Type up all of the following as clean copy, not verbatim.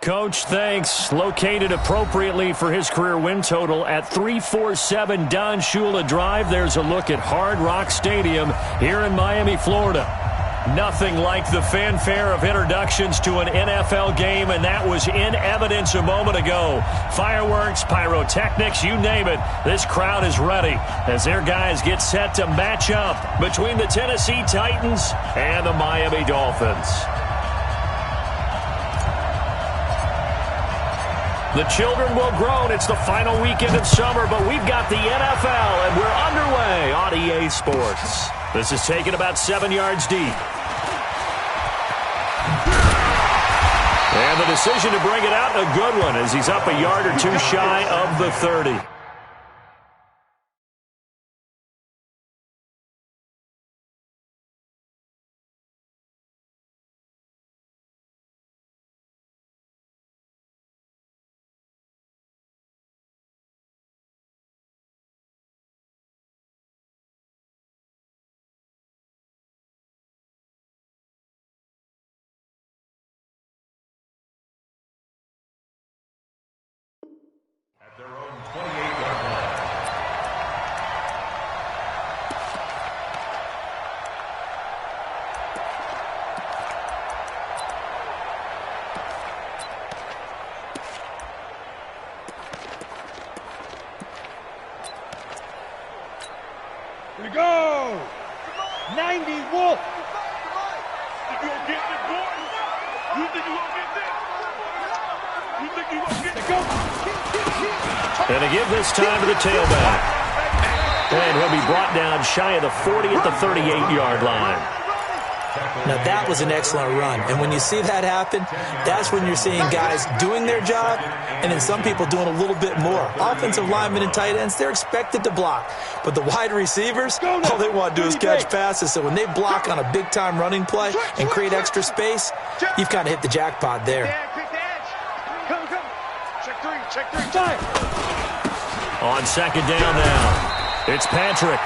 Coach, thanks. Located appropriately for his career win total at 347 Don Shula Drive. There's a look at Hard Rock Stadium here in Miami, Florida. Nothing like the fanfare of introductions to an NFL game, and that was in evidence a moment ago. Fireworks, pyrotechnics, you name it. This crowd is ready as their guys get set to match up between the Tennessee Titans and the Miami Dolphins. The children will groan. It's the final weekend of summer, but we've got the NFL, and we're underway on EA Sports. This is taken about 7 yards deep. And the decision to bring it out, a good one, as he's up a yard or two shy of the 30. Their own 28-yard line. Here we go! 90 Wolf! You gonna get this, boy? You think you gonna get this? You think you gonna get this? And to give this time to the tailback. And he'll be brought down shy of the 40 at the 38-yard line. Now, that was an excellent run. And when you see that happen, that's when you're seeing guys doing their job and then some people doing a little bit more. Offensive linemen and tight ends, they're expected to block. But the wide receivers, all they want to do is catch passes. So when they block on a big-time running play and create extra space, you've kind of hit the jackpot there. Check three, time. On second down now, it's Patrick.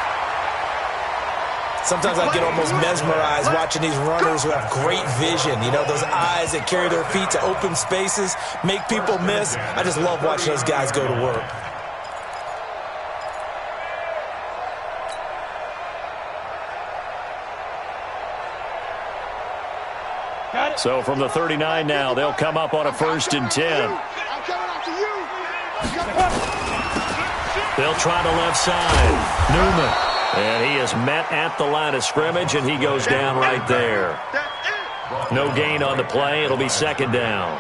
Sometimes I get almost mesmerized watching these runners who have great vision. You know, those eyes that carry their feet to open spaces, make people miss. I just love watching those guys go to work. So from the 39 now, they'll come up on a 1st and 10. They'll try the left side. Newman. And he is met at the line of scrimmage, and he goes down right there. No gain on the play. It'll be 2nd down.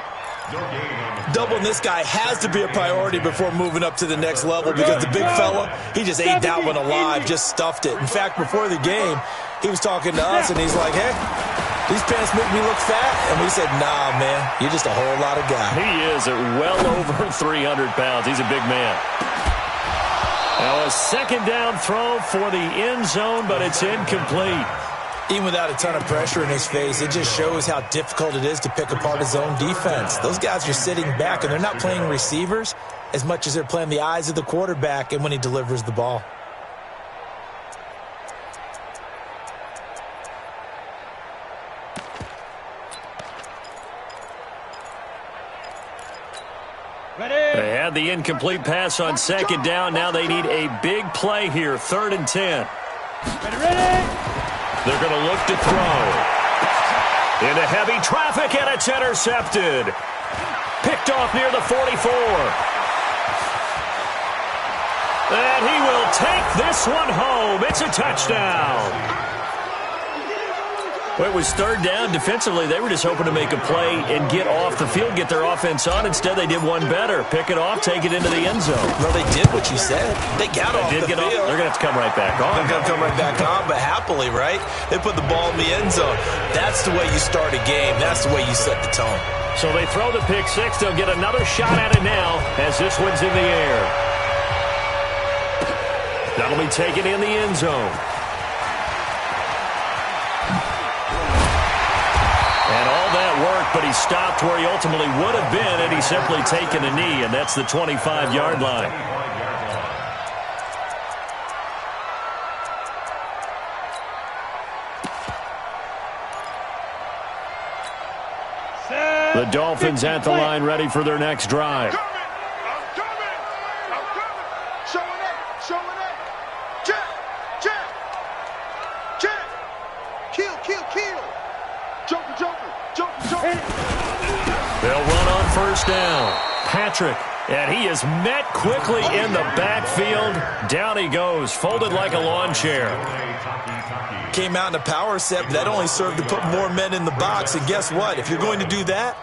Doubling this guy has to be a priority before moving up to the next level because the big fella, he just ate that one alive, just stuffed it. In fact, before the game, he was talking to us, and he's like, hey, these pants make me look fat. And we said, nah, man, you're just a whole lot of guy. He is at well over 300 pounds. He's a big man. Now a 2nd down throw for the end zone, but it's incomplete. Even without a ton of pressure in his face, it just shows how difficult it is to pick apart his own defense. Those guys are sitting back, and they're not playing receivers as much as they're playing the eyes of the quarterback and when he delivers the ball. They had the incomplete pass on 2nd down. Now they need a big play here, 3rd and 10. Ready? They're going to look to throw. Into heavy traffic, and it's intercepted. Picked off near the 44. And he will take this one home. It's a touchdown. Well, it was 3rd down. Defensively, they were just hoping to make a play and get off the field, get their offense on. Instead, they did one better. Pick it off, take it into the end zone. Well, they did what you said. They got off the field. They're going to have to come right back on. They're going to come right back on, but happily, right? They put the ball in the end zone. That's the way you start a game. That's the way you set the tone. So they throw the pick six. They'll get another shot at it now as this one's in the air. That'll be taken in the end zone. And all that work, but he stopped where he ultimately would have been had he simply taken a knee, and that's the 25-yard line. The Dolphins at the line ready for their next drive. I'm coming. Showing up. Check. Kill. Joker. They'll run on first down. Patrick, and he is met quickly in the backfield. Down he goes, folded like a lawn chair. Came out in a power set, but that only served to put more men in the box. And guess what? If you're going to do that,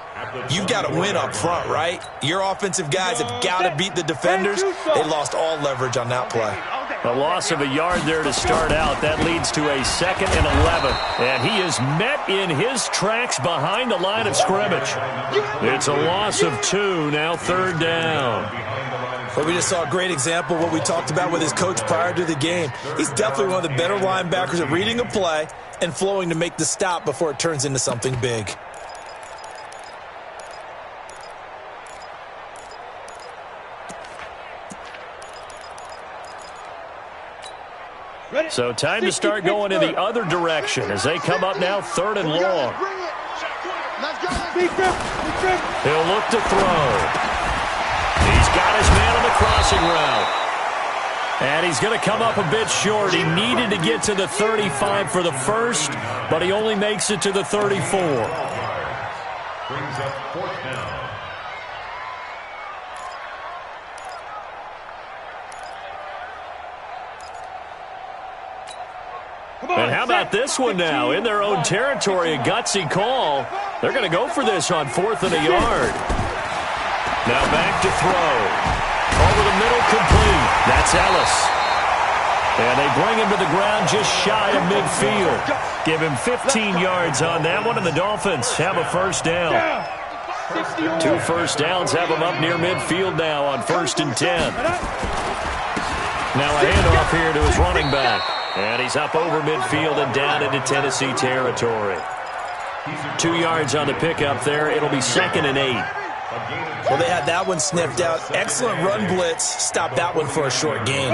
you've got to win up front, right? Your offensive guys have got to beat the defenders. They lost all leverage on that play. A loss of a yard there to start out. That leads to a 2nd and 11. And he is met in his tracks behind the line of scrimmage. It's a loss of 2, now 3rd down. Well, we just saw a great example of what we talked about with his coach prior to the game. He's definitely one of the better linebackers at reading a play and flowing to make the stop before it turns into something big. So time to start going in the other direction as they come up now 3rd and long. He'll look to throw. He's got his man on the crossing route. And he's going to come up a bit short. He needed to get to the 35 for the first, but he only makes it to the 34. Brings up 4th down. And how about this one now? In their own territory, a gutsy call. They're going to go for this on 4th and a yard. Now back to throw. Over the middle, complete. That's Ellis. And they bring him to the ground just shy of midfield. Give him 15 yards on that one, and the Dolphins have a first down. 2 first downs have them up near midfield now on 1st and 10. Now a handoff here to his running back. And he's up over midfield and down into Tennessee territory. 2 yards on the pickup there. It'll be 2nd and 8. Well, they had that one sniffed out. Excellent run blitz. Stop that one for a short gain.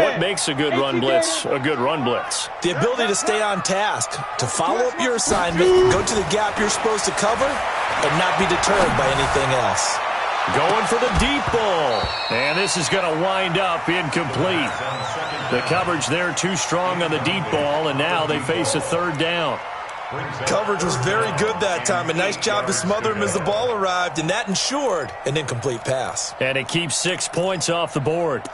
What makes a good run blitz a good run blitz? The ability to stay on task, to follow up your assignment, go to the gap you're supposed to cover, and not be deterred by anything else. Going for the deep ball. And this is going to wind up incomplete. The coverage there too strong on the deep ball, and now they face a 3rd down. Coverage was very good that time. A nice job to smother him as the ball arrived, and that ensured an incomplete pass. And it keeps 6 points off the board.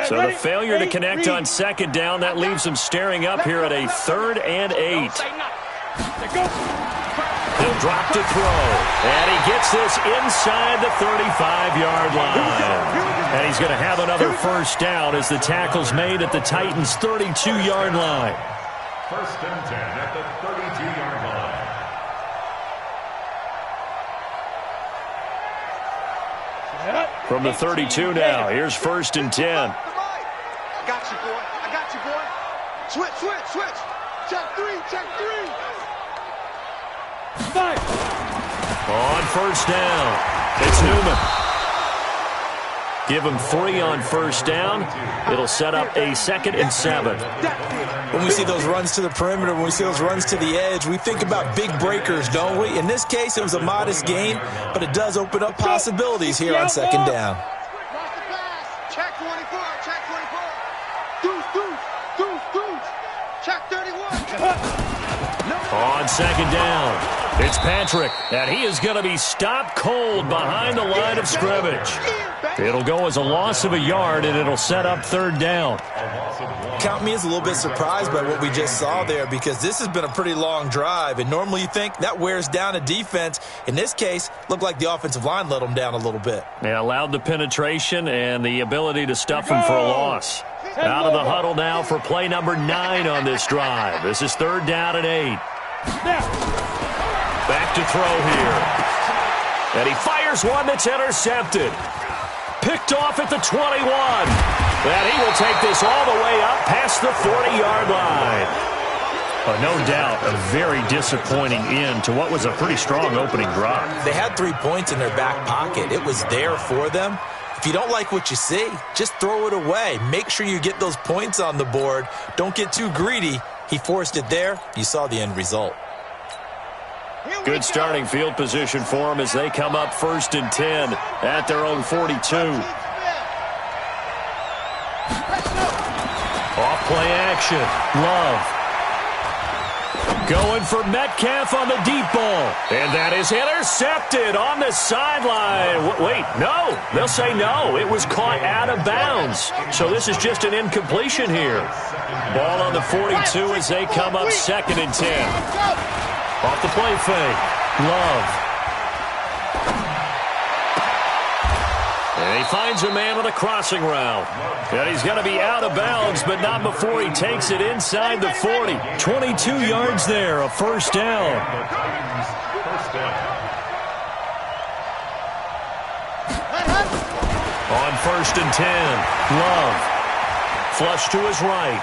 So the failure to connect on 2nd down, that leaves them staring up here at a 3rd and 8. He'll drop to throw. And he gets this inside the 35-yard line. And he's going to have another first down as the tackle's made at the Titans' 32-yard line. 1st and 10 at the 32-yard line. From the 32 now, here's 1st and 10. I got you, boy. Switch. Check three. On first down, it's Newman. Give him 3 on first down. It'll set up a 2nd and 7. When we see those runs to the perimeter, when we see those runs to the edge, we think about big breakers, don't we? In this case, it was a modest gain, but it does open up possibilities here on 2nd down. Check 24. Deuce. Check 31. On 2nd down, it's Patrick, and he is going to be stopped cold behind the line of scrimmage. It'll go as a loss of a yard, and it'll set up 3rd down. Count me as a little bit surprised by what we just saw there, because this has been a pretty long drive, and normally you think that wears down a defense. In this case, looked like the offensive line let them down a little bit. They allowed the penetration and the ability to stuff him for a loss. Out of the huddle now for play number 9 on this drive. This is 3rd down and 8. Back to throw here. And he fires one that's intercepted. Picked off at the 21. And he will take this all the way up past the 40-yard line. No doubt a very disappointing end to what was a pretty strong opening drive. They had 3 points in their back pocket. It was there for them. If If you don't like what you see, just throw it away. Make sure you get those points on the board. Don't get too greedy. He forced it there. You saw the end result. Good starting field position for them as they come up 1st and 10 at their own 42. Off play action. Love. Going for Metcalf on the deep ball. And that is intercepted on the sideline. Wait, no. They'll say no. It was caught out of bounds. So this is just an incompletion here. Ball on the 42 as they come up 2nd and 10. Off the play fake. Love. And he finds a man on a crossing route. And he's going to be out of bounds, but not before he takes it inside the 40. 22 yards there, a 1st down. On 1st and 10, Love. Flush to his right.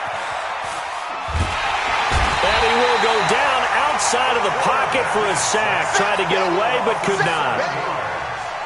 And he will go down outside of the pocket for a sack. Tried to get away, but could not.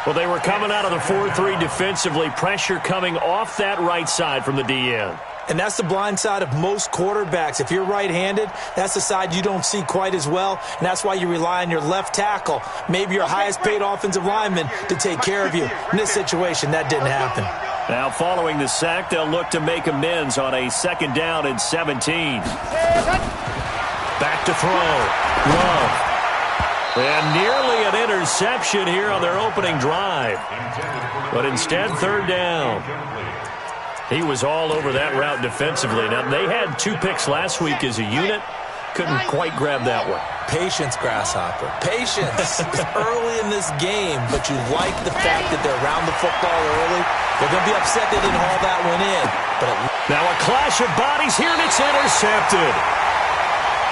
Well, they were coming out of the 4-3 defensively. Pressure coming off that right side from the DN. And that's the blind side of most quarterbacks. If you're right-handed, that's the side you don't see quite as well, and that's why you rely on your left tackle, maybe your highest-paid offensive lineman, to take care of you. In this situation, that didn't happen. Now, following the sack, they'll look to make amends on a 2nd down and 17. Back to throw. Love. And nearly an interception here on their opening drive. But instead, 3rd down. He was all over that route defensively. Now, they had 2 picks last week as a unit. Couldn't quite grab that one. Patience, Grasshopper. Patience. It's early in this game, but you like the fact that they're around the football early. They're going to be upset they didn't haul that one in. But now a clash of bodies here, and it's intercepted.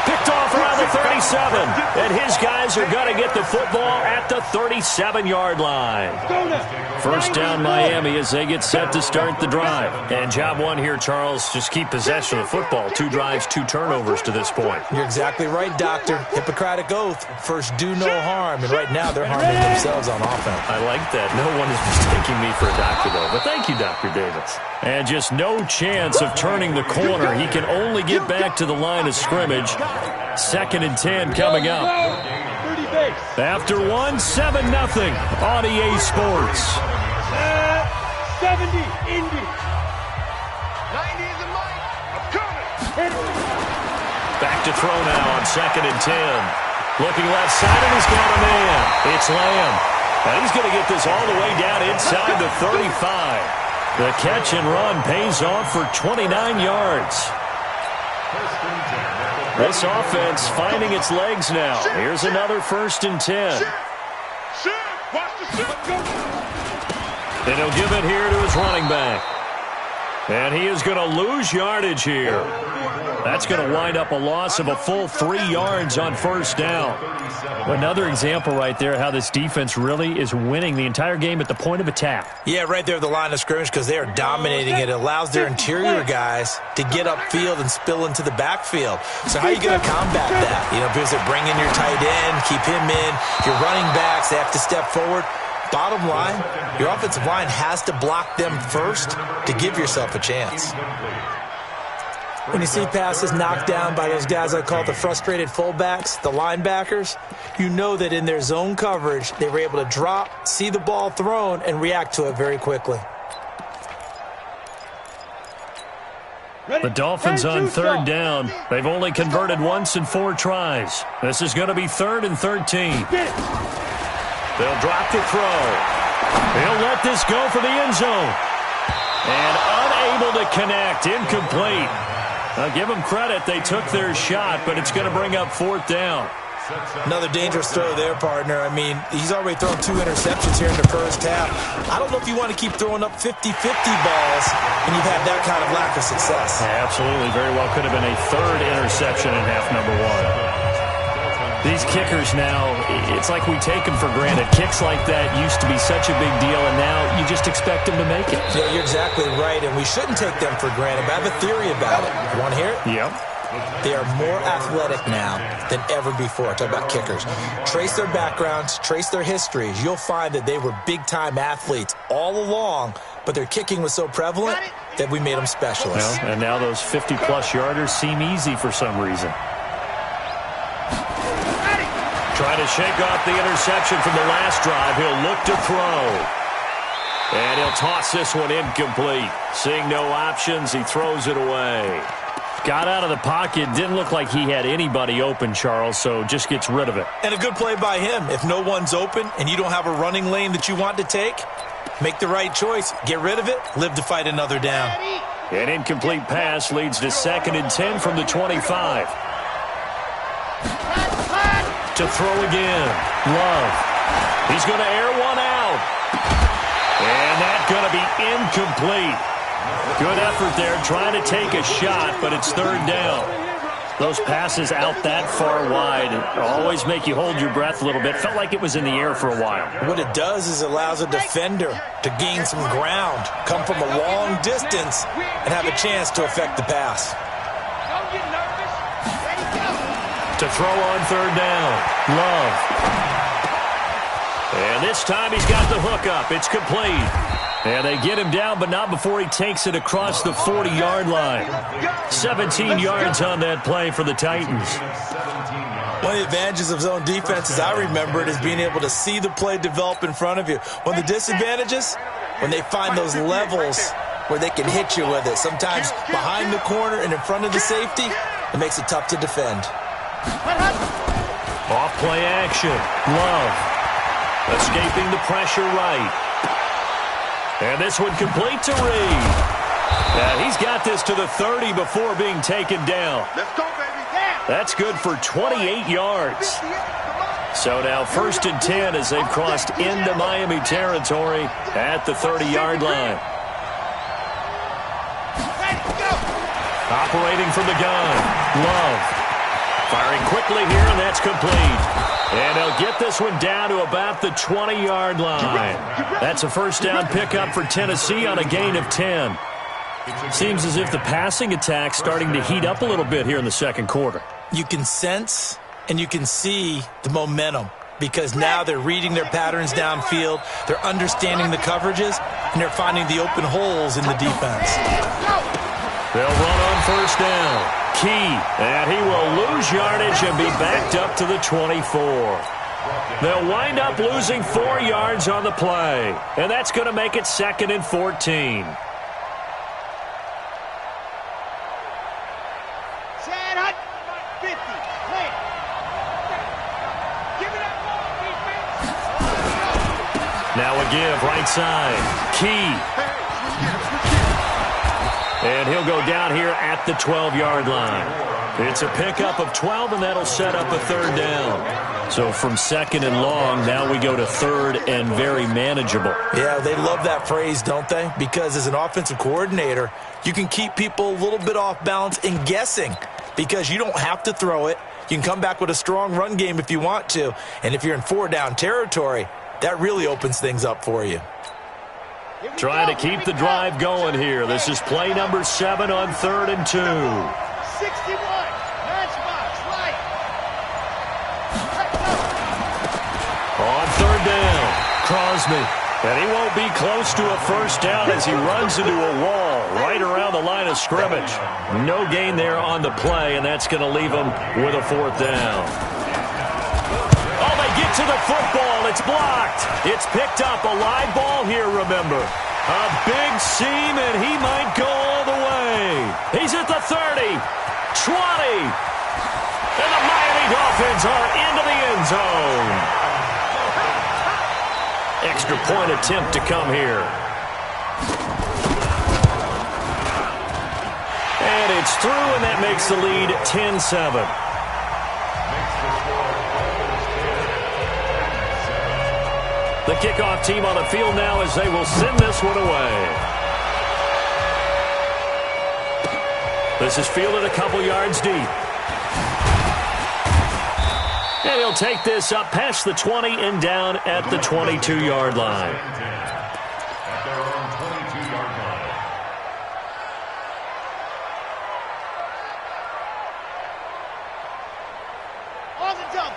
Picked off around the 37, and his guys are going to get the football at the 37-yard line. 1st down Miami as they get set to start the drive. And job one here, Charles, just keep possession of the football. 2 drives, 2 turnovers to this point. You're exactly right, Doctor. Hippocratic oath. First, do no harm. And right now, they're harming themselves on offense. I like that. No one is mistaking me for a doctor, though. But thank you, Dr. Davis. And just no chance of turning the corner. He can only get back to the line of scrimmage. 2nd and 10 coming up. After 1, 7-0 on EA Sports. 70, Indy. 90 is the mic. I'm coming. Back to throw now on 2nd and 10. Looking left side, and he's got a man. It's Lamb. And he's going to get this all the way down inside the 35. The catch and run pays off for 29 yards. This offense finding its legs now. Here's another 1st and 10. And he'll give it here to his running back. And he is going to lose yardage here. That's going to wind up a loss of a full 3 yards on 1st down. Another example right there how this defense really is winning the entire game at the point of attack. Yeah, right there at the line of scrimmage because they are dominating it. It allows their interior guys to get upfield and spill into the backfield. So how are you going to combat that? You know, because they bring in your tight end, keep him in. Your running backs, they have to step forward. Bottom line, your offensive line has to block them first to give yourself a chance. When you see passes knocked down by those guys I call the frustrated fullbacks, the linebackers, you know that in their zone coverage, they were able to drop, see the ball thrown, and react to it very quickly. The Dolphins on 3rd down. They've only converted once in 4 tries. This is going to be 3rd and 13. They'll drop the throw. They'll let this go for the end zone. And unable to connect. Incomplete. I'll give them credit. They took their shot, but it's going to bring up 4th down. Another dangerous throw there, partner. I mean, he's already thrown 2 interceptions here in the first half. I don't know if you want to keep throwing up 50-50 balls when you've had that kind of lack of success. Yeah, absolutely. Very well could have been a 3rd interception in half number 1. These kickers now, it's like we take them for granted. Kicks like that used to be such a big deal, and now you just expect them to make it. Yeah, you're exactly right, and we shouldn't take them for granted. But I have a theory about it. You want to hear it? Yep. They are more athletic now than ever before. Talk about kickers. Trace their backgrounds, trace their histories. You'll find that they were big-time athletes all along, but their kicking was so prevalent that we made them specialists. Well, and now those 50-plus yarders seem easy for some reason. Trying to shake off the interception from the last drive. He'll look to throw. And he'll toss this one incomplete. Seeing no options, he throws it away. Got out of the pocket. Didn't look like he had anybody open, Charles, so just gets rid of it. And a good play by him. If no one's open and you don't have a running lane that you want to take, make the right choice. Get rid of it. Live to fight another down. An incomplete pass leads to 2nd and 10 from the 25. To throw again. Love. He's going to air one out. And that's going to be incomplete. Good effort there, trying to take a shot, but it's 3rd down. Those passes out that far wide always make you hold your breath a little bit. Felt like it was in the air for a while. What it does is it allows a defender to gain some ground, come from a long distance, and have a chance to affect the pass. To throw on 3rd down. Love. And this time he's got the hook up. It's complete. And they get him down, but not before he takes it across the 40-yard line. 17 yards on that play for the Titans. One of the advantages of zone defense, as I remember it, is being able to see the play develop in front of you. One of the disadvantages, when they find those levels where they can hit you with it. Sometimes behind the corner and in front of the safety, it makes it tough to defend. Off play action. Love. Escaping the pressure right. And this one complete to Reed. He's got this to the 30 before being taken down. Let's go, baby. That's good for 28 yards. So now 1st and 10 as they've crossed into Miami territory at the 30-yard line. Operating from the gun. Love. Firing quickly here, and that's complete. And they'll get this one down to about the 20-yard line. That's a 1st down pickup for Tennessee on a gain of 10. Seems as if the passing attack's starting to heat up a little bit here in the 2nd quarter. You can sense and you can see the momentum because now they're reading their patterns downfield, they're understanding the coverages, and they're finding the open holes in the defense. They'll run on 1st down. Key, and he will lose yardage and be backed up to the 24. They'll wind up losing 4 yards on the play, and that's going to make it 2nd and 14. Now a give, right side. Key. And he'll go down here at the 12-yard line. It's a pickup of 12, and that'll set up a 3rd down. So from 2nd and long, now we go to 3rd and very manageable. Yeah, they love that phrase, don't they? Because as an offensive coordinator, you can keep people a little bit off balance and guessing because you don't have to throw it. You can come back with a strong run game if you want to. And if you're in 4-down territory, that really opens things up for you. Trying to keep the drive going here. This is play number 7 on 3rd and 2. 61. Matchbox, right. On 3rd down, Crosby. And he won't be close to a 1st down as he runs into a wall right around the line of scrimmage. No gain there on the play, and that's going to leave him with a 4th down. Oh, they get to the football. It's blocked. It's picked up. A live ball here, remember. A big seam, and he might go all the way. He's at the 30, 20. And the Miami Dolphins are into the end zone. Extra point attempt to come here. And it's through, and that makes the lead 10-7. The kickoff team on the field now as they will send this one away. This is fielded a couple yards deep. And he'll take this up past the 20 and down at the 22-yard line. At their own 22-yard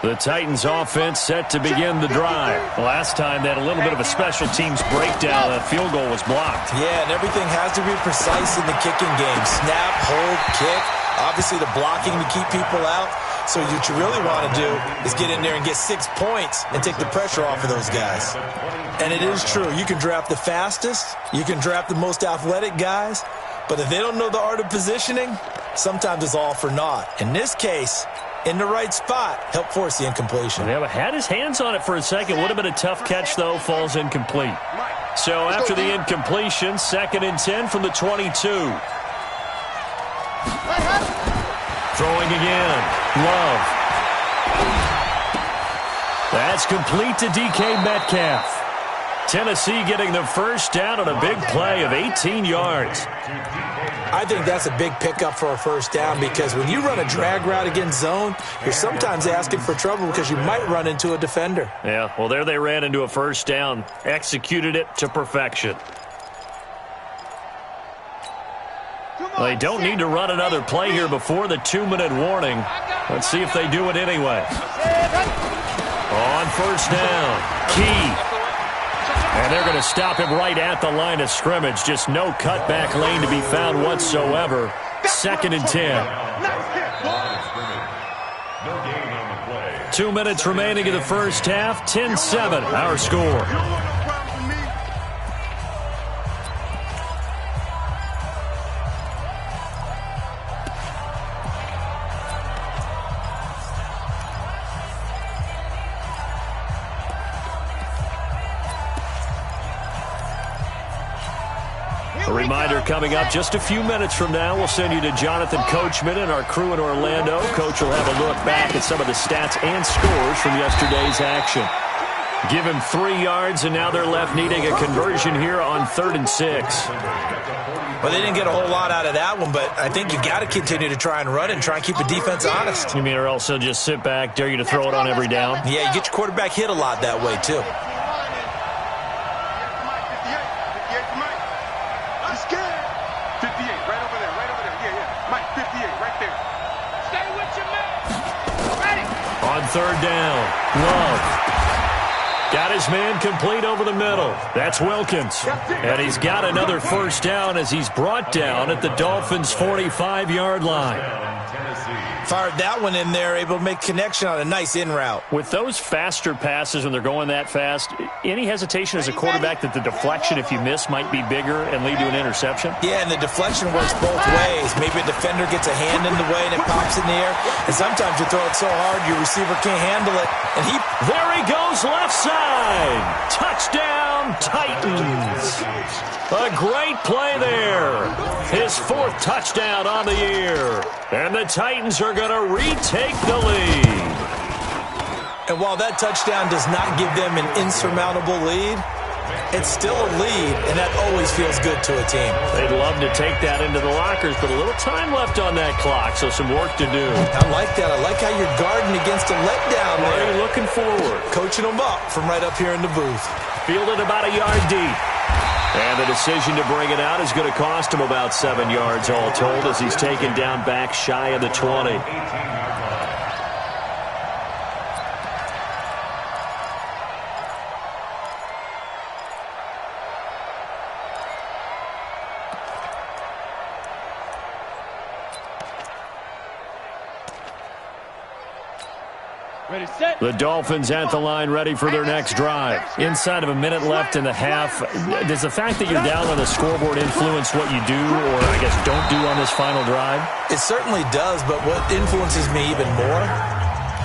line. The Titans offense set to begin the drive. Last time they had a little bit of a special teams breakdown. That field goal was blocked. Yeah, and everything has to be precise in the kicking game. Snap, hold, kick. Obviously the blocking to keep people out. So what you really want to do is get in there and get 6 points and take the pressure off of those guys. And it is true. You can draft the fastest. You can draft the most athletic guys. But if they don't know the art of positioning, sometimes it's all for naught. In this case, in the right spot, help force the incompletion. Yeah, but had his hands on it for a second. Would have been a tough catch, though. Falls incomplete. So after the incompletion, 2nd and 10 from the 22. Throwing again. Love. That's complete to DK Metcalf. Tennessee getting the first down on a big play of 18 yards. I think that's a big pickup for a first down because when you run a drag route against zone, you're sometimes asking for trouble because you might run into a defender. Yeah, well, there they ran into a first down. Executed it to perfection. Well, they don't need to run another play here before the 2-minute warning. Let's see if they do it anyway. On first down, Key. And they're going to stop him right at the line of scrimmage. Just no cutback lane to be found whatsoever. 2nd and 10. 2 minutes remaining in the first half. 10-7, our score. A reminder coming up just a few minutes from now. We'll send you to Jonathan Coachman and our crew in Orlando. Coach will have a look back at some of the stats and scores from yesterday's action. Give him 3 yards, and now they're left needing a conversion here on 3rd and 6. Well, they didn't get a whole lot out of that one, but I think you got to continue to try and run and try and keep the defense honest. You mean or else they'll just sit back, dare you to throw it on every down? Yeah, you get your quarterback hit a lot that way, too. On 3rd down, Love. Got his man complete over the middle. That's Wilkins. And he's got another first down as he's brought down at the Dolphins' 45-yard line. Fired that one in there, able to make connection on a nice in route. With those faster passes when they're going that fast, any hesitation as a quarterback that the deflection, if you miss, might be bigger and lead to an interception? Yeah, and the deflection works both ways. Maybe a defender gets a hand in the way and it pops in the air. And sometimes you throw it so hard your receiver can't handle it. And there he goes, left side. Touchdown, Titans. A great play there. His 4th touchdown on the year. And the Titans are going to retake the lead. And while that touchdown does not give them an insurmountable lead, it's still a lead, and that always feels good to a team. They'd love to take that into the lockers, but a little time left on that clock, so some work to do. I like that. I like how you're guarding against a letdown there. Are you looking forward? Coaching them up from right up here in the booth. Fielded about a yard deep. And the decision to bring it out is going to cost him about 7 yards all told as he's taken down back shy of the 20. Ready, set. The Dolphins at the line ready for their next drive. Inside of a minute left in the half, does the fact that you're down on the scoreboard influence what you do or, I guess, don't do on this final drive? It certainly does, but what influences me even more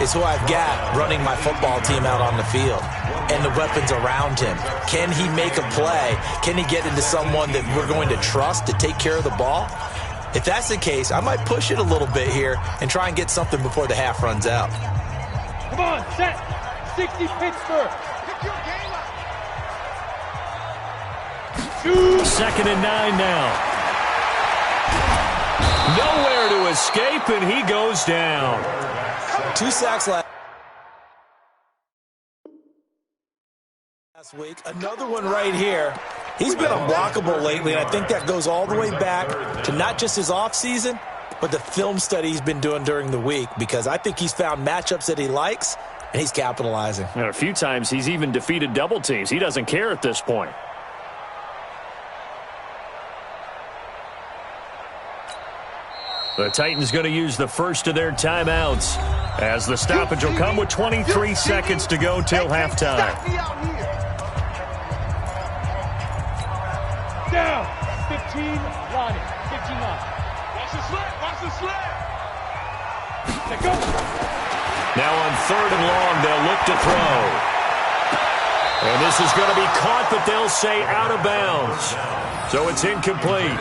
is who I've got running my football team out on the field and the weapons around him. Can he make a play? Can he get into someone that we're going to trust to take care of the ball? If that's the case, I might push it a little bit here and try and get something before the half runs out. Come on, set. 60 Pittsburgh. 2nd and 9 now. Nowhere to escape, and he goes down. 2 sacks last week. Another one right here. He's been unblockable lately, and I think that goes all the way back to not just his offseason, but the film study he's been doing during the week, because I think he's found matchups that he likes, and he's capitalizing. And a few times he's even defeated double teams. He doesn't care at this point. The Titans going to use the first of their timeouts, as the stoppage will come with 23 seconds to go till halftime. Down. 15 lining. 15 line. Watch the slip. Watch the slip. Let go. Now on 3rd and long, they'll look to throw. And this is going to be caught, but they'll say out of bounds. So it's incomplete.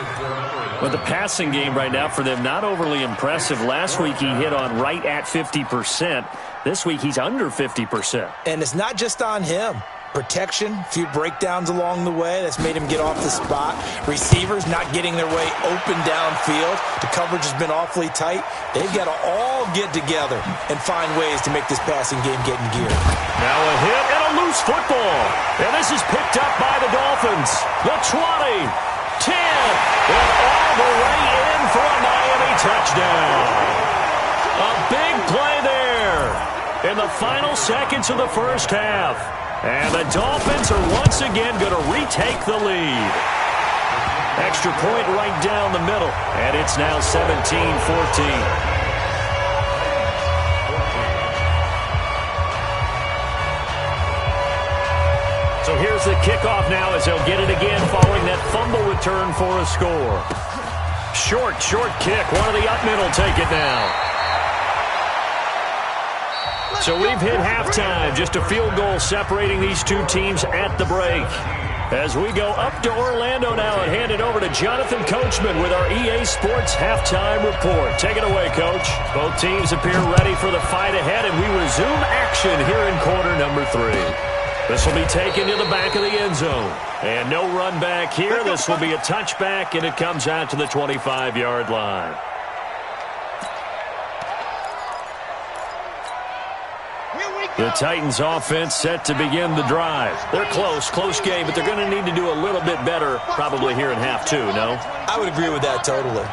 But the passing game right now for them, not overly impressive. Last week he hit on right at 50%. This week he's under 50%. And it's not just on him. Protection, a few breakdowns along the way. That's made him get off the spot. Receivers not getting their way open downfield. The coverage has been awfully tight. They've got to all get together and find ways to make this passing game get in gear. Now a hit and a loose football. And this is picked up by the Dolphins. The 20, 10, and all the way in for a Miami touchdown. A big play there in the final seconds of the first half. And the Dolphins are once again going to retake the lead. Extra point right down the middle. And it's now 17-14. So here's the kickoff now as they'll get it again following that fumble return for a score. Short kick. One of the up middle take it now. So we've hit halftime. Just a field goal separating these two teams at the break. As we go up to Orlando now and hand it over to Jonathan Coachman with our EA Sports Halftime Report. Take it away, Coach. Both teams appear ready for the fight ahead, and we resume action here in quarter number 3. This will be taken to the back of the end zone. And no run back here. This will be a touchback, and it comes out to the 25-yard line. The Titans offense set to begin the drive. They're close game, but they're going to need to do a little bit better probably here in half 2, no? I would agree with that totally.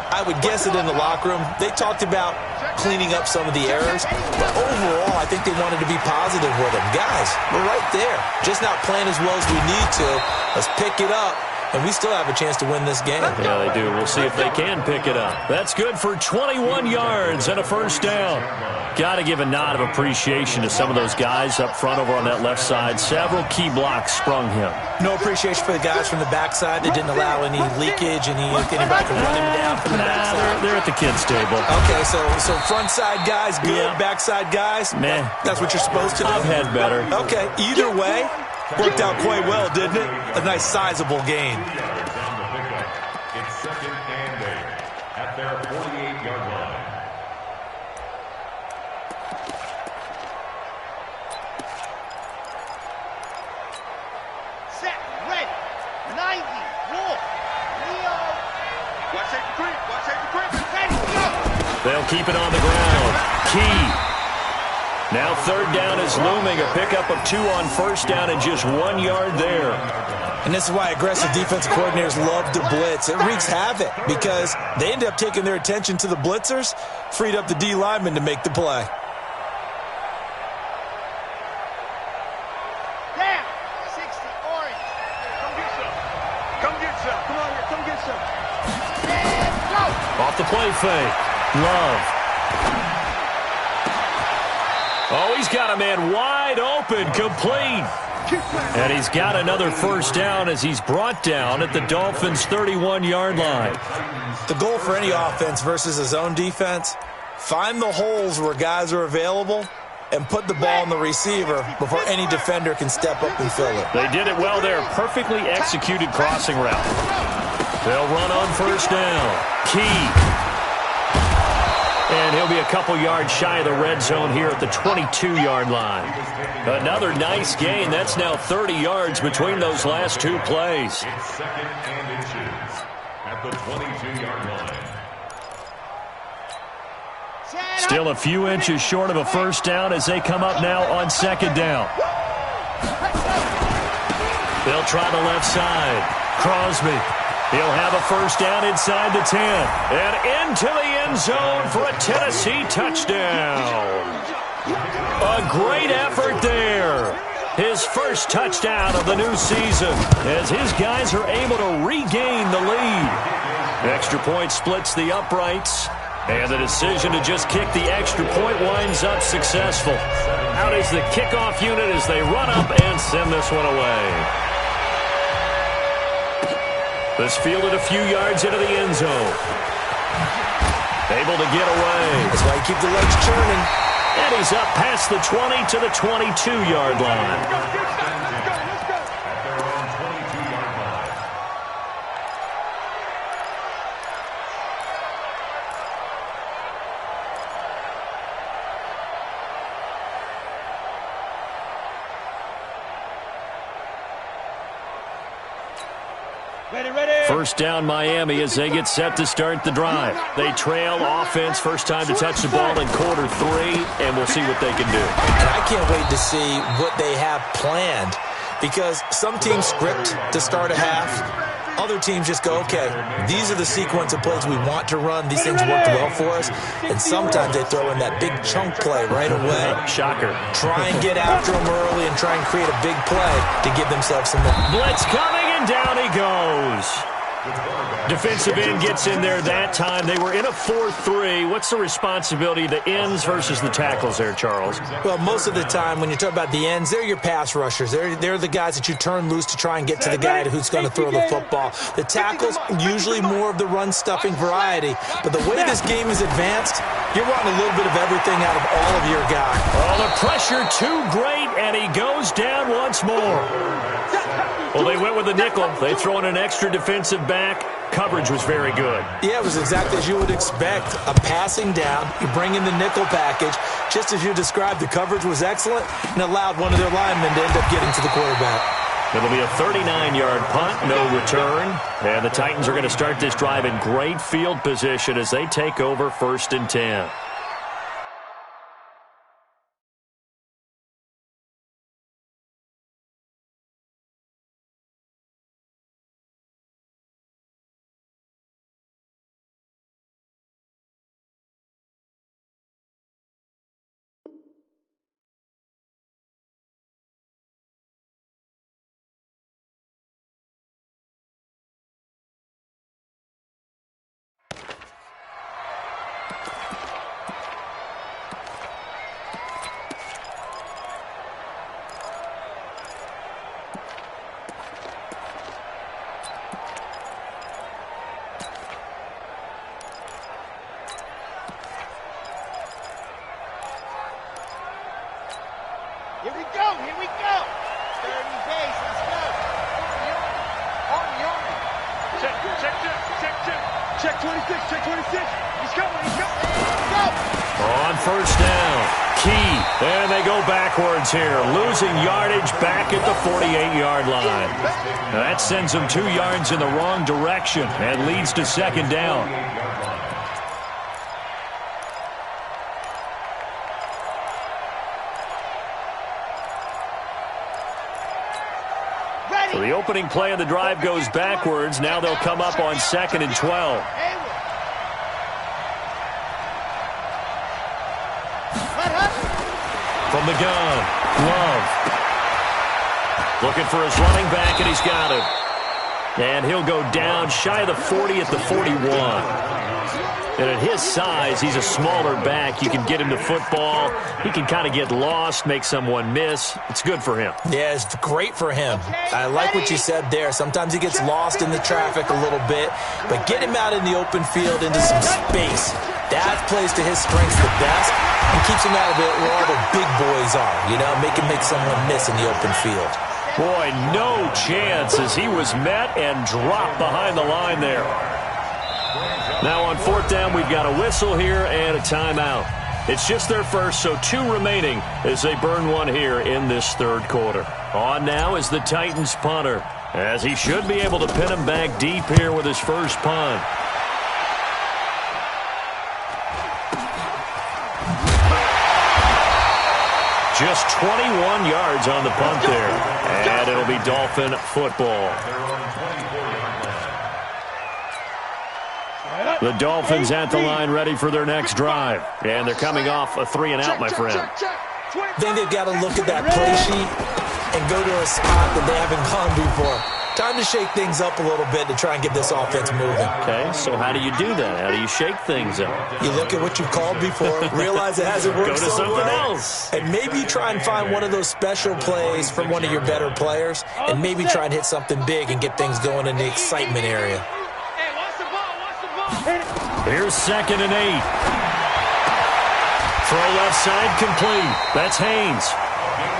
I would guess it in the locker room. They talked about cleaning up some of the errors, but overall, I think they wanted to be positive with them. Guys, we're right there. Just not playing as well as we need to. Let's pick it up, and we still have a chance to win this game. Yeah, they do. We'll see if they can pick it up. That's good for 21 yards and a first down. Got to give a nod of appreciation to some of those guys up front over on that left side. Several key blocks sprung him. No appreciation for the guys from the backside. They didn't allow any leakage, anybody can run him down from the backside. They're at the kids' table. Okay, so front side guys good, yeah. Backside guys, meh. That's what you're supposed to do. I've had better. Okay, either way, worked out quite well, didn't it? A nice sizable gain. It's 2nd and 8 at their 48-yard line. Set, ready, 90, roll, Leo. Watch take the grip, watch take the grip. Ready, go. They'll keep it on the ground. Key. Now 3rd down is looming. A pickup of 2 on first down and just 1 yard there. And this is why aggressive defensive coordinators love to blitz. It wreaks havoc because they end up taking their attention to the blitzers, freed up the D lineman to make the play. Down, 60, orange. Come get some. Come get some. Come on here, come get some. And go. Off the play fake. Love. Oh, he's got a man wide open, complete. And he's got another first down as he's brought down at the Dolphins' 31-yard line. The goal for any offense versus a zone defense, find the holes where guys are available and put the ball on the receiver before any defender can step up and fill it. They did it well there. Perfectly executed crossing route. They'll run on first down. Key. And he'll be a couple yards shy of the red zone here at the 22-yard line. Another nice gain. That's now 30 yards between those last 2 plays. It's 2nd and inches at the 22-yard line. Still a few inches short of a first down as they come up now on 2nd down. They'll try the left side. Crosby. He'll have a first down inside the 10. And into the end zone for a Tennessee touchdown. A great effort there. His first touchdown of the new season as his guys are able to regain the lead. Extra point splits the uprights. And the decision to just kick the extra point winds up successful. Out is the kickoff unit as they run up and send this one away. This fielded a few yards into the end zone. Able to get away. That's why you keep the legs churning. And he's up past the 20 to the 22-yard line. First down Miami as they get set to start the drive. They trail offense, first time to touch the ball in quarter 3, and we'll see what they can do. And I can't wait to see what they have planned because some teams script to start a half. Other teams just go, okay, these are the sequence of plays we want to run. These things worked well for us. And sometimes they throw in that big chunk play right away. Shocker. Try and get after them early and try and create a big play to give themselves some more. Blitz coming, and down he goes. Defensive end gets in there that time. They were in a 4-3. What's the responsibility of the ends versus the tackles there, Charles? Well, most of the time when you talk about the ends, they're your pass rushers. They're the guys that you turn loose to try and get to the guy who's going to throw the football. The tackles, usually more of the run-stuffing variety. But the way this game is advanced, you're wanting a little bit of everything out of all of your guys. Oh, the pressure too great, and he goes down once more. Well, they went with the nickel. They throw in an extra defensive back. Coverage was very good. Yeah, it was exactly as you would expect. A passing down. You bring in the nickel package. Just as you described, the coverage was excellent and allowed one of their linemen to end up getting to the quarterback. It'll be a 39-yard punt, no return. And the Titans are going to start this drive in great field position as they take over 1st and 10. Here we go, here we go. 30 days, let's go. Check 26, check 26. He's coming, he's coming. Let's go. On first down, Key. And they go backwards here, losing yardage back at the 48-yard line. Now that sends them 2 yards in the wrong direction and leads to second down. So the opening play of the drive goes backwards. Now they'll come up on 2nd and 12. From the gun, Love. Looking for his running back, and he's got him. And he'll go down shy of the 40 at the 41. And at his size, he's a smaller back. You can get him to football. He can kind of get lost, make someone miss. It's good for him. Yeah, it's great for him. I like what you said there. Sometimes he gets lost in the traffic a little bit, but get him out in the open field into some space. That plays to his strengths the best and keeps him out of it where all the big boys are, you know, make someone miss in the open field. Boy, no chance as he was met and dropped behind the line there. Now on 4th down, we've got a whistle here and a timeout. It's just their first, so 2 remaining as they burn one here in this 3rd quarter. On now is the Titans punter, as he should be able to pin him back deep here with his first punt. Just 21 yards on the punt there, and it'll be Dolphin football. The Dolphins at the line ready for their next drive. And they're coming off a 3-and-out, my friend. I think they've got to look at that play sheet and go to a spot that they haven't gone before. Time to shake things up a little bit to try and get this offense moving. Okay, so how do you do that? How do you shake things up? You look at what you've called before, realize it hasn't worked Go to so something well, else. and maybe try and find one of those special plays from one of your better players, and maybe try and hit something big and get things going in the excitement area. Hey, watch the ball. Here's 2nd and 8. Throw left side complete. That's Haynes.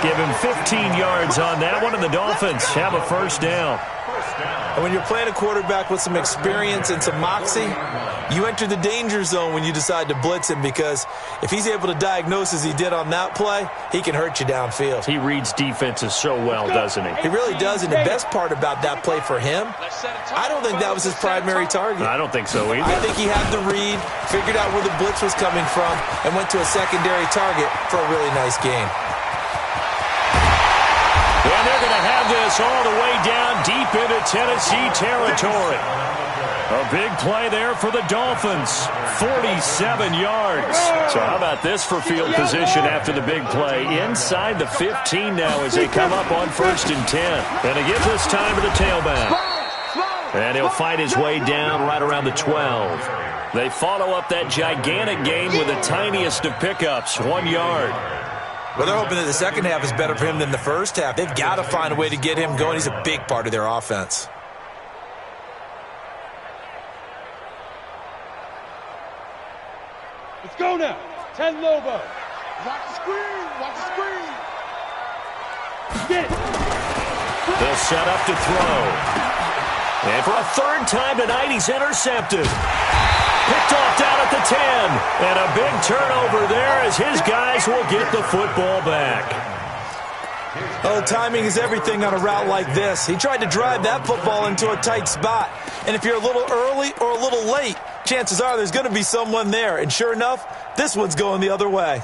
Give him 15 yards on that one, and the Dolphins have a first down. And when you're playing a quarterback with some experience and some moxie, you enter the danger zone when you decide to blitz him, because if he's able to diagnose as he did on that play, he can hurt you downfield. He reads defenses so well, doesn't he? He really does, and the best part about that play for him, I don't think that was his primary target. I don't think so either. I think he had the read, figured out where the blitz was coming from, and went to a secondary target for a really nice game. And they're going to have this all the way down deep into Tennessee territory. A big play there for the Dolphins. 47 yards. So how about this for field position after the big play? Inside the 15 now as they come up on 1st and 10. And they give this time to the tailback. And he'll fight his way down right around the 12. They follow up that gigantic gain with the tiniest of pickups, 1 yard. Well, they're hoping that the second half is better for him than the first half. They've got to find a way to get him going. He's a big part of their offense. Let's go now. 10 Lobo. Watch the screen. Watch the screen. Get it. They'll set up to throw. And for a 3rd time tonight, he's intercepted. Picked off down at the 10. And a big turnover there as his guys will get the football back. Oh, timing is everything on a route like this. He tried to drive that football into a tight spot. And if you're a little early or a little late, chances are there's going to be someone there. And sure enough, this one's going the other way.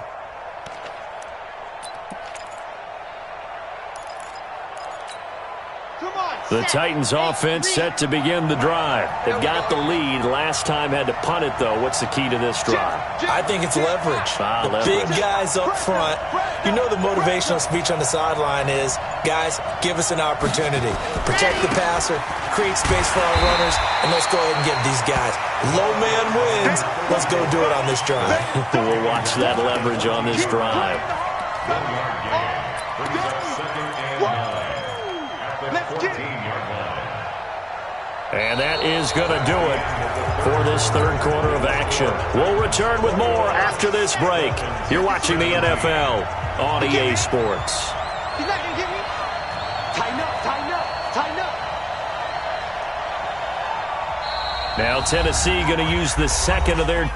The Titans offense set to begin the drive. They've got the lead. Last time had to punt it, though. What's the key to this drive? I think it's leverage. The Leverage. big guys up front. You know the motivational speech on the sideline is, guys, give us an opportunity. Protect the passer, create space for our runners, and let's go ahead and give these guys. Low man wins. Let's go do it on this drive. We'll watch that leverage on this drive. And that is going to do it for this 3rd quarter of action. We'll return with more after this break. You're watching the NFL on EA Sports. He's not going to get me. Tighten up, tighten up, tighten up. Now Tennessee going to use the 2nd of their...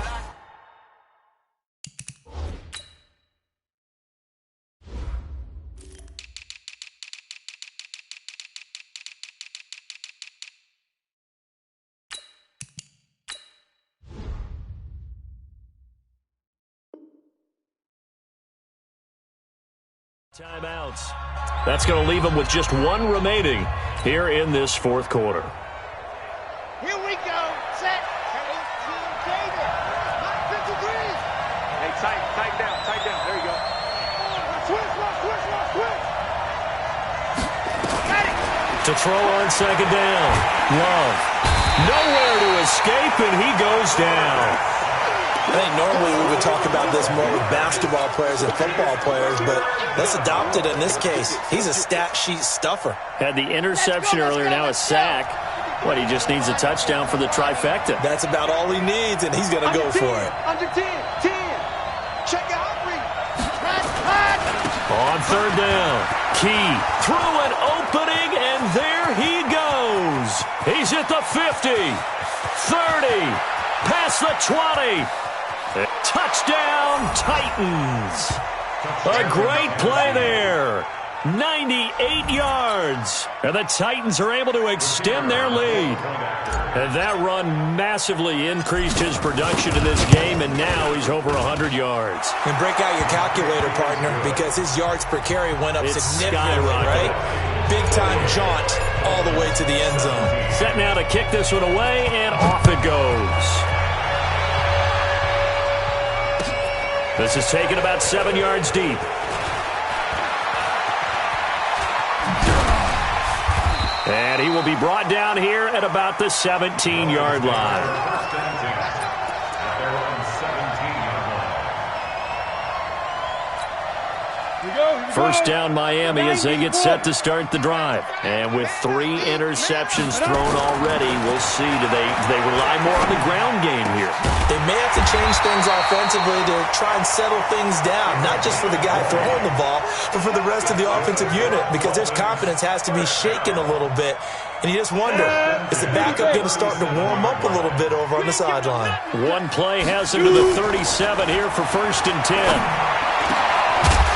timeouts. That's going to leave them with just 1 remaining here in this 4th quarter. Here we go. Set. 18 David. Not 53. Hey, tighten down, tighten down. There you go. Switch. Got it. To throw on 2nd down. Love. Nowhere to escape, and he goes down. I think normally we would talk about this more with basketball players and football players, but let's adopt it in this case. He's a stat sheet stuffer. Had the interception earlier, now a sack. What, he just needs a touchdown for the trifecta. That's about all he needs, and he's going to go for it. Under 10. Check out. On 3rd down, Key through an opening, and there he goes. He's at the 50, 30, past the 20. Touchdown, Titans. A great play there. 98 yards. And the Titans are able to extend their lead. And that run massively increased his production in this game, and now he's over 100 yards. And break out your calculator, partner, because his yards per carry went up significantly, skyrocketed. right? big-time jaunt all the way to the end zone. Set now to kick this one away, and off it goes. This is taken about 7 yards deep. And he will be brought down here at about the 17-yard line. First down Miami as they get set to start the drive. And with 3 interceptions thrown already, we'll see. Do they rely more on the ground game here? They may have to change things offensively to try and settle things down, not just for the guy throwing the ball, but for the rest of the offensive unit, because their confidence has to be shaken a little bit. And you just wonder, is the backup going to start to warm up a little bit over on the sideline? One play has him to the 37 here for 1st and 10.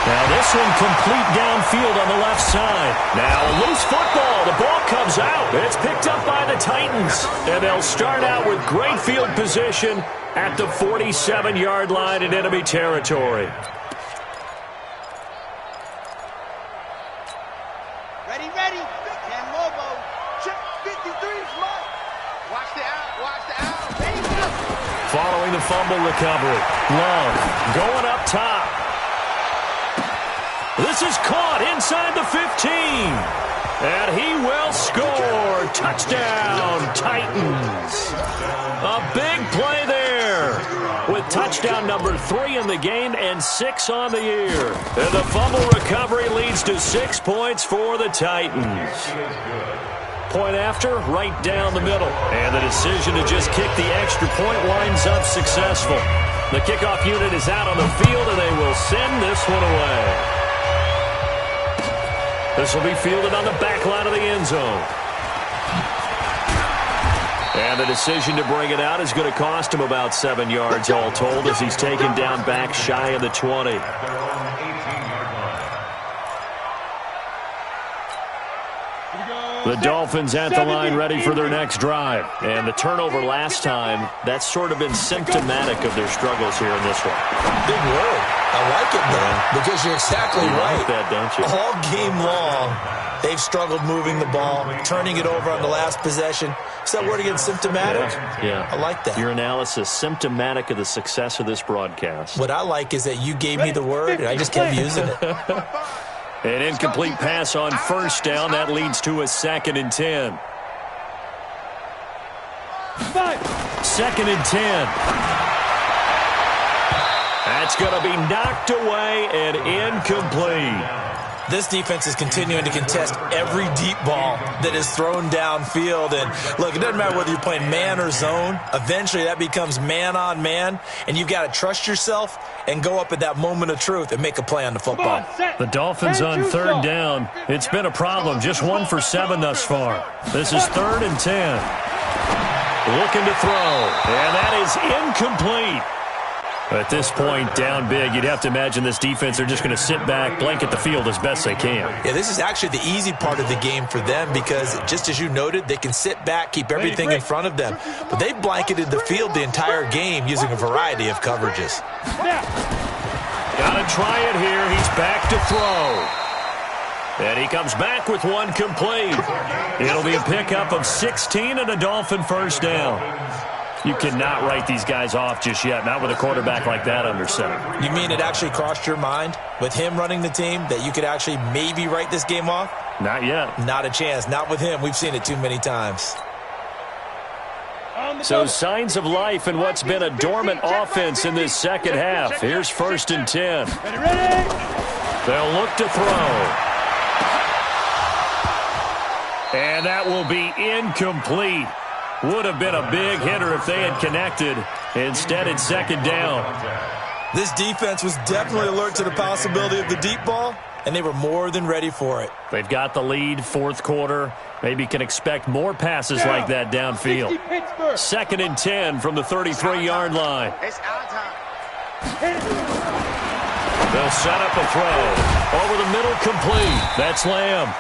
Now this one complete downfield on the left side. Now a loose football. The ball comes out. It's picked up by the Titans. And they'll start out with great field position at the 47-yard line in enemy territory. Ready, ready. 10 Lobo. Check 53's Mike. Watch the out. Ready, go. Following the fumble recovery. Love going up top. This is caught inside the 15. And he will score. Touchdown, Titans. A big play there. With touchdown number 3 in the game and 6 on the year. And the fumble recovery leads to 6 points for the Titans. Point after, right down the middle. And the decision to just kick the extra point winds up successful. The kickoff unit is out on the field, and they will send this one away. This will be fielded on the back line of the end zone. And the decision to bring it out is going to cost him about 7 yards all told as he's taken down back shy of the 20. The Dolphins at the line ready for their next drive. And the turnover last time, that's sort of been symptomatic of their struggles here in this one. Big word. I like it, though, because you're exactly right. Like that, don't you? All game long, they've struggled moving the ball, turning it over on the last possession. Is that word again, symptomatic? Yeah. I like that. Your analysis, symptomatic of the success of this broadcast. What I like is that you gave me the word, and I just kept using it. An incomplete pass on 1st down. That leads to a 2nd and 10. 2nd and 10. That's going to be knocked away and incomplete. This defense is continuing to contest every deep ball that is thrown downfield. And, look, it doesn't matter whether you're playing man or zone. Eventually, that becomes man-on-man, and you've got to trust yourself and go up at that moment of truth and make a play on the football. The Dolphins on 3rd down. It's been a problem. Just 1 for 7 thus far. This is 3rd and 10. Looking to throw, and that is incomplete. At this point, down big, you'd have to imagine this defense are just going to sit back, blanket the field as best they can. Yeah, this is actually the easy part of the game for them because, just as you noted, they can sit back, keep everything in front of them. But they've blanketed the field the entire game using a variety of coverages. Got to try it here. He's back to throw. And he comes back with one complete. It'll be a pickup of 16 and a Dolphin 1st down. You cannot write these guys off just yet, not with a quarterback like that under center. You mean it actually crossed your mind with him running the team that you could actually maybe write this game off? Not yet. Not a chance. Not with him. We've seen it too many times. So signs of life in what's been a dormant offense in this 2nd half. Here's 1st and 10. They'll look to throw. And that will be incomplete. Would have been a big hitter if they had connected. Instead, it's 2nd down. This defense was definitely alert to the possibility of the deep ball, and they were more than ready for it. They've got the lead, 4th quarter. Maybe can expect more passes like that downfield. 2nd and 10 from the 33-yard line. It's our time. They'll set up a throw. Over the middle, complete. That's Lamb.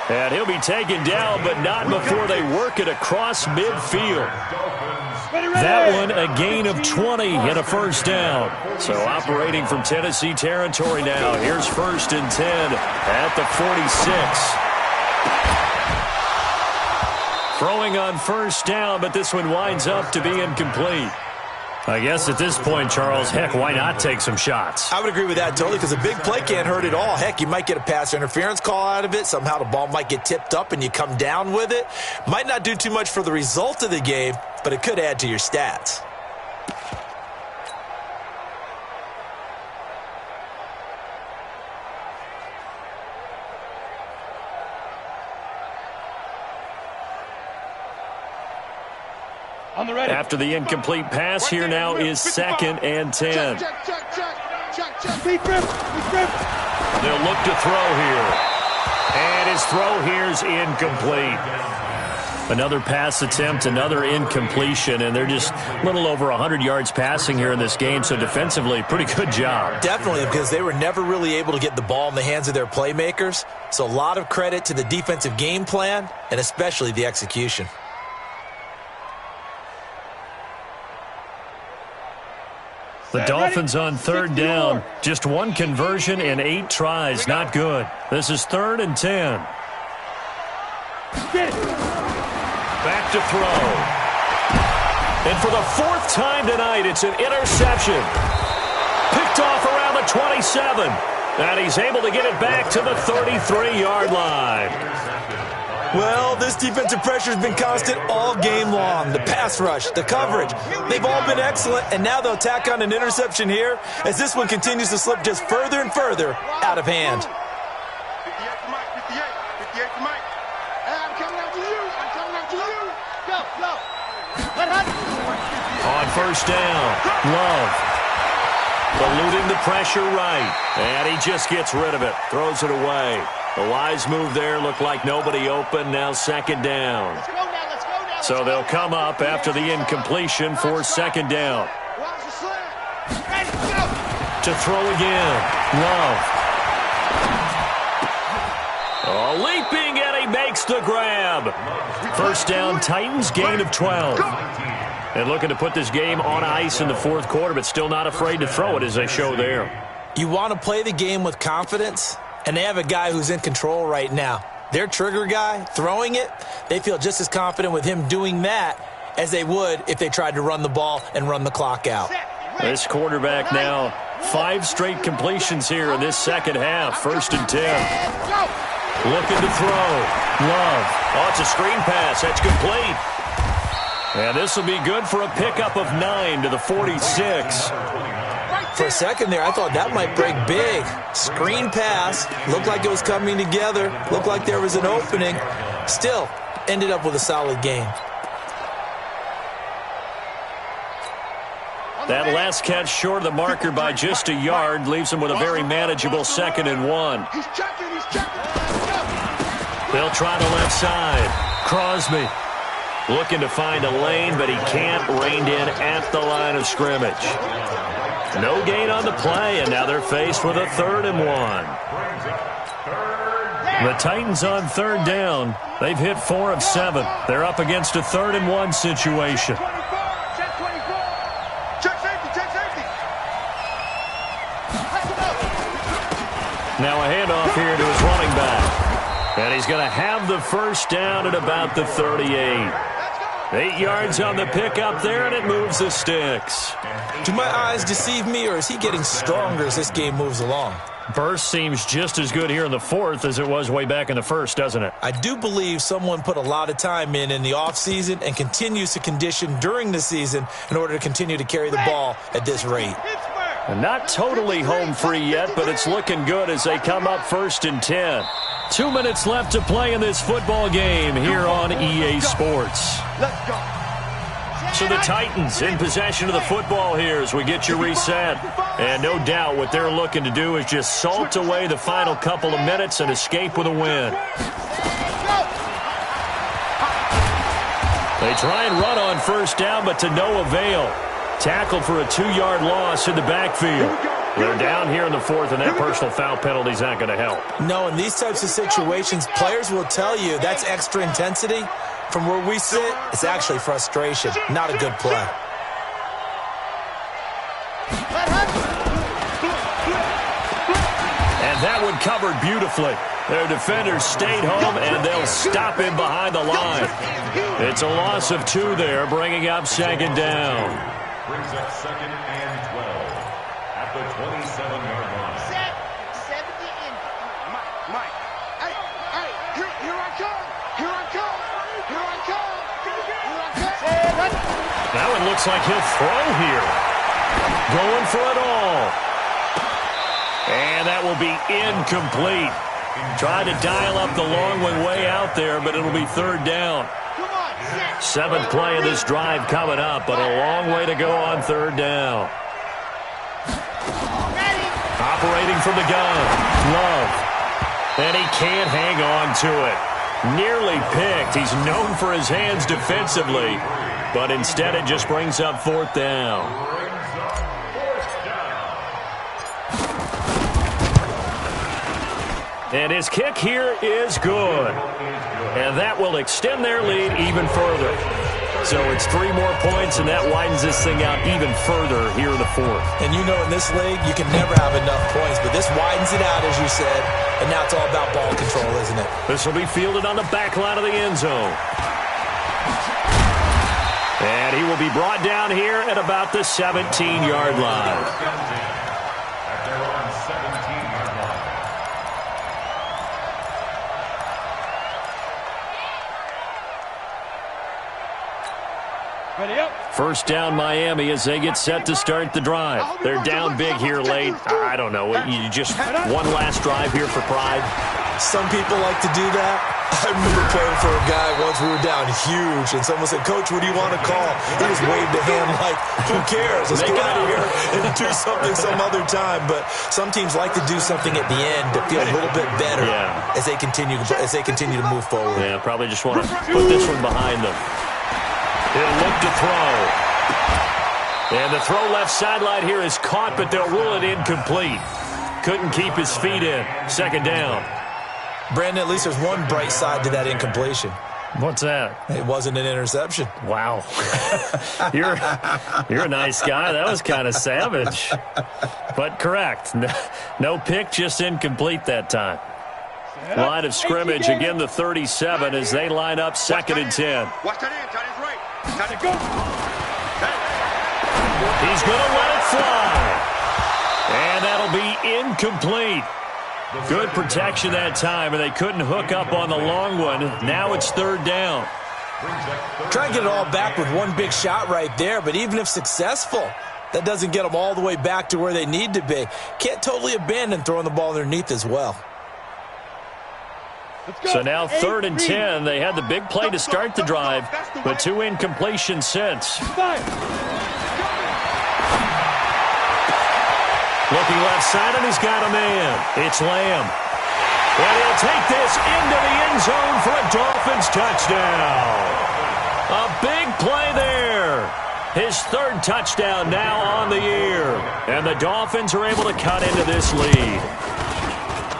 And he'll be taken down, but not before they work it across midfield. That one, a gain of 20 and a 1st down. So operating from Tennessee territory now. Here's 1st and 10 at the 46. Throwing on first down, but this one winds up to be incomplete. I guess at this point, Charles, heck, why not take some shots? I would agree with that totally, because a big play can't hurt at all. Heck, you might get a pass interference call out of it. Somehow the ball might get tipped up and you come down with it. Might not do too much for the result of the game, but it could add to your stats. After the incomplete pass, here now is 2nd and 10. They'll look to throw here. And his throw here is incomplete. Another pass attempt, another incompletion, and they're just a little over 100 yards passing here in this game, so defensively, pretty good job. Definitely, because they were never really able to get the ball in the hands of their playmakers, so a lot of credit to the defensive game plan, and especially the execution. The Dolphins on 3rd down. Just one conversion in 8 tries. Not good. This is 3rd and 10. Back to throw. And for the 4th time tonight, it's an interception. Picked off around the 27. And he's able to get it back to the 33-yard line. Well, this defensive pressure has been constant all game long. The pass rush, the coverage, they've all been excellent, and now they'll tack on an interception here as this one continues to slip just further and further out of hand. 58 to Mike, 58 to Mike. Hey, I'm coming out to you. I'm coming out to you. Go. On first down, Love. Eluding the pressure right. And he just gets rid of it. Throws it away. The wise move there. Looked like nobody open. Now 2nd down. Let's go now. So they'll come up after the incompletion for 2nd down. Watch the slant. Ready, go. To throw again. Love. Oh, leaping, and he makes the grab. First down, Titans, gain of 12. And looking to put this game on ice in the 4th quarter, but still not afraid to throw it as they show there. You want to play the game with confidence, and they have a guy who's in control right now. Their trigger guy, throwing it, they feel just as confident with him doing that as they would if they tried to run the ball and run the clock out. This quarterback now, 5 straight completions here in this 2nd half. 1st and 10. Looking to throw. Love. Oh, it's a screen pass. That's complete. And this will be good for a pickup of 9 to the 46. For a second there, I thought that might break big. Screen pass. Looked like it was coming together. Looked like there was an opening. Still, ended up with a solid game. That last catch short of the marker by just a yard leaves him with a very manageable 2nd and 1. He's checking. They'll try the left side. Crosby looking to find a lane, but he can't. Reined in at the line of scrimmage. No gain on the play, and now they're faced with a 3rd and 1. The Titans on 3rd down. They've hit 4 of 7. They're up against a 3rd and 1 situation. Now a handoff here to his running back. And he's going to have the first down at about the 38. 8 yards on the pickup there, and it moves the sticks. Do my eyes deceive me, or is he getting stronger as this game moves along? Burst seems just as good here in the 4th as it was way back in the 1st, doesn't it? I do believe someone put a lot of time in the offseason and continues to condition during the season in order to continue to carry the ball at this rate. And not totally home free yet, but it's looking good as they come up 1st and 10. 2 minutes left to play in this football game here on EA Sports. Let's go. So the Titans in possession of the football here as we get you reset. And no doubt what they're looking to do is just salt away the final couple of minutes and escape with a win. They try and run on first down, but to no avail. Tackled for a 2-yard loss in the backfield. They're down here in the 4th, and that personal foul penalty is not going to help. No, in these types of situations, players will tell you that's extra intensity. From where we sit, it's actually frustration, not a good play. And that one covered beautifully. Their defenders stayed home, and they'll stop him behind the line. It's a loss of 2 there, bringing up second down. Brings up 2nd and 12 at the 27-yard line. Set. 70 in. Mike. Hey, here I come. Here I come. Here I come. Here I come. Now it looks like he'll throw here. Going for it all. And that will be incomplete. Tried to dial up the long one way out there, but it'll be 3rd down. Come on, set. 7th play of this drive coming up, but a long way to go on 3rd down. Ready. Operating from the gun. Love. And he can't hang on to it. Nearly picked. He's known for his hands defensively, but instead it just brings up 4th down. And his kick here is good. And that will extend their lead even further. So it's 3 more points, and that widens this thing out even further here in the 4th. And you know in this league, you can never have enough points, but this widens it out, as you said, and now it's all about ball control, isn't it? This will be fielded on the back line of the end zone. And he will be brought down here at about the 17-yard line. At their own 17-yard line. Ready up. First down Miami as they get set to start the drive. They're down big here late. I don't know. You just one last drive here for pride. Some people like to do that. I remember playing for a guy once. We were down huge, and someone said, "Coach, what do you want to call?" He just waved a hand like, "Who cares? Let's go out of here and do something some other time." But some teams like to do something at the end to feel a little bit better as they continue to move forward. Yeah, probably just want to put this one behind them. He'll look to throw. And the throw left sideline here is caught, but they'll rule it incomplete. Couldn't keep his feet in. 2nd down. Brandon, at least there's one bright side to that incompletion. What's that? It wasn't an interception. Wow. You're a nice guy. That was kind of savage. But correct. No pick, just incomplete that time. Line of scrimmage, again the 37 as they line up 2nd and 10. Watch that in, tight end's right. Time to go. He's going to let it fly. And that'll be incomplete. Good protection that time, and they couldn't hook up on the long one. Now it's 3rd down. Try and get it all back with one big shot right there, but even if successful, that doesn't get them all the way back to where they need to be. Can't totally abandon throwing the ball underneath as well. So now 3rd and 10. They had the big play to start the drive, but 2 incompletions since. Looking left side, and he's got a man. It's Lamb. And he'll take this into the end zone for a Dolphins touchdown. A big play there. His 3rd touchdown now on the year. And the Dolphins are able to cut into this lead.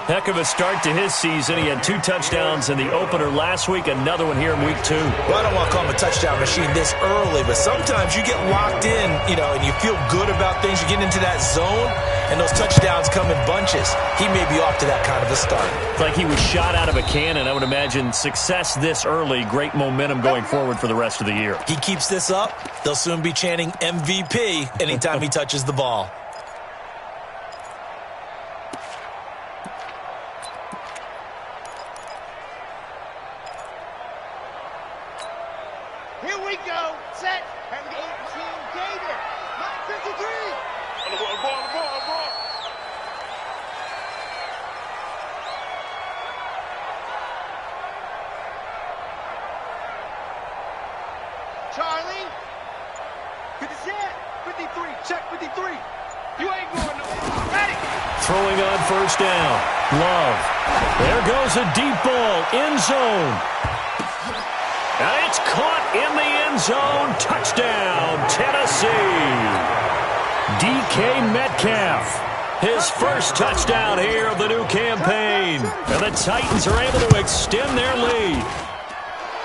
Heck of a start to his season. He had 2 touchdowns in the opener last week, another one here in week 2. Well, I don't want to call him a touchdown machine this early, but sometimes you get locked in, and you feel good about things. You get into that zone, and those touchdowns come in bunches. He may be off to that kind of a start. It's like he was shot out of a cannon. I would imagine success this early, great momentum going forward for the rest of the year. He keeps this up, they'll soon be chanting MVP anytime he touches the ball. Here we go. Set. And the 18 Gator. 53. On the ball. Charlie. Good to set. 53. Check 53. You ain't going nowhere. Ready. Throwing on 1st down. Love. There goes a deep ball. End zone. And it's caught in the end zone. Touchdown, Tennessee. DK Metcalf. His first touchdown here of the new campaign. And the Titans are able to extend their lead.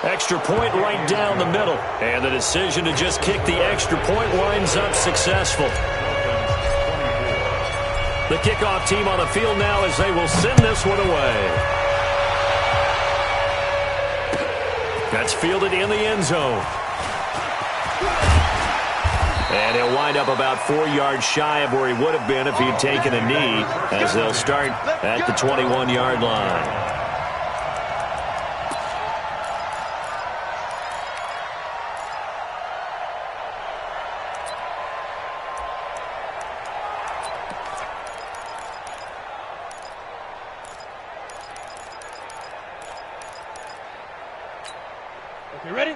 Extra point right down the middle. And the decision to just kick the extra point winds up successful. The kickoff team on the field now as they will send this one away. That's fielded in the end zone. And he'll wind up about 4 yards shy of where he would have been if he'd taken a knee, as they'll start at the 21-yard line.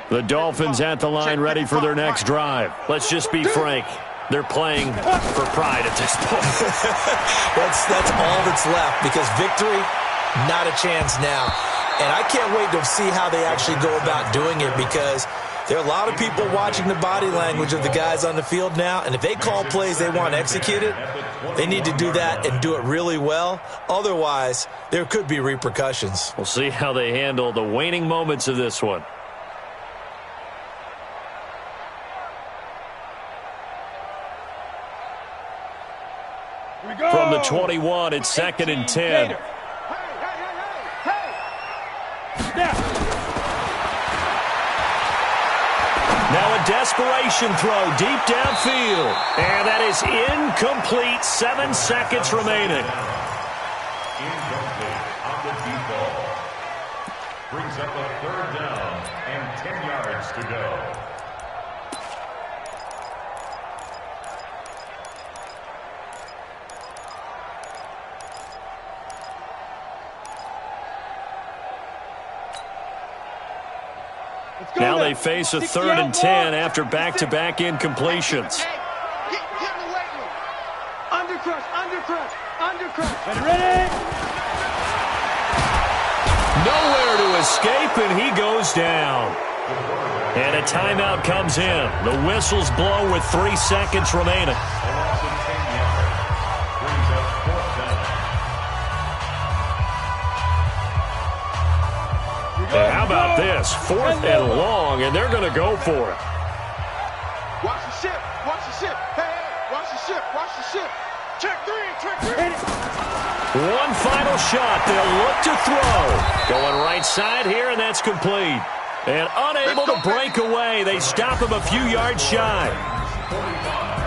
The Dolphins at the line, ready for their next drive. Let's just be frank. They're playing for pride at this point. That's all that's left, because victory, not a chance now. And I can't wait to see how they actually go about doing it, because there are a lot of people watching the body language of the guys on the field now, and if they call plays they want executed, they need to do that and do it really well. Otherwise, there could be repercussions. We'll see how they handle the waning moments of this one. From the 21, it's 2nd and 10. Now a desperation throw deep downfield. And that is incomplete. 7 seconds remaining. Incomplete on the deep ball. Brings up a 3rd down and 10 yards to go. Now they face a 3rd and 10 after back-to-back incompletions. Ready? Nowhere to escape, and he goes down. And a timeout comes in. The whistles blow with 3 seconds remaining. And how about this? 4th and long, and they're going to go for it. Watch the ship. Watch the ship. Hey, watch the ship. Watch the ship. Check 3. Check 3. One final shot. They'll look to throw. Going right side here, and that's complete. And unable to break away. They stop him a few yards shy.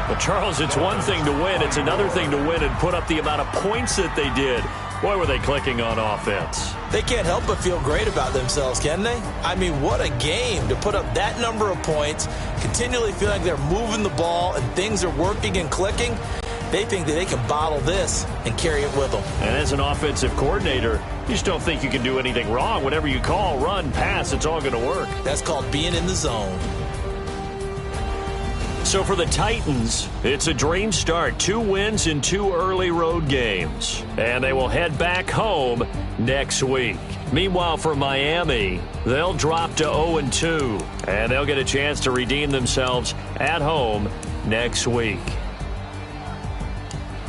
But, Charles, it's one thing to win. It's another thing to win and put up the amount of points that they did. Boy, were they clicking on offense. They can't help but feel great about themselves, can they? I mean, what a game to put up that number of points, continually feel like they're moving the ball and things are working and clicking. They think that they can bottle this and carry it with them. And as an offensive coordinator, you just don't think you can do anything wrong. Whatever you call, run, pass, it's all going to work. That's called being in the zone. So for the Titans, it's a dream start. 2 wins in 2 early road games. And they will head back home next week. Meanwhile, for Miami, they'll drop to 0-2. And they'll get a chance to redeem themselves at home next week.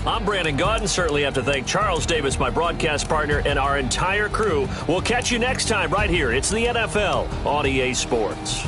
I'm Brandon Gaudin. Certainly have to thank Charles Davis, my broadcast partner, and our entire crew. We'll catch you next time right here. It's the NFL on EA Sports.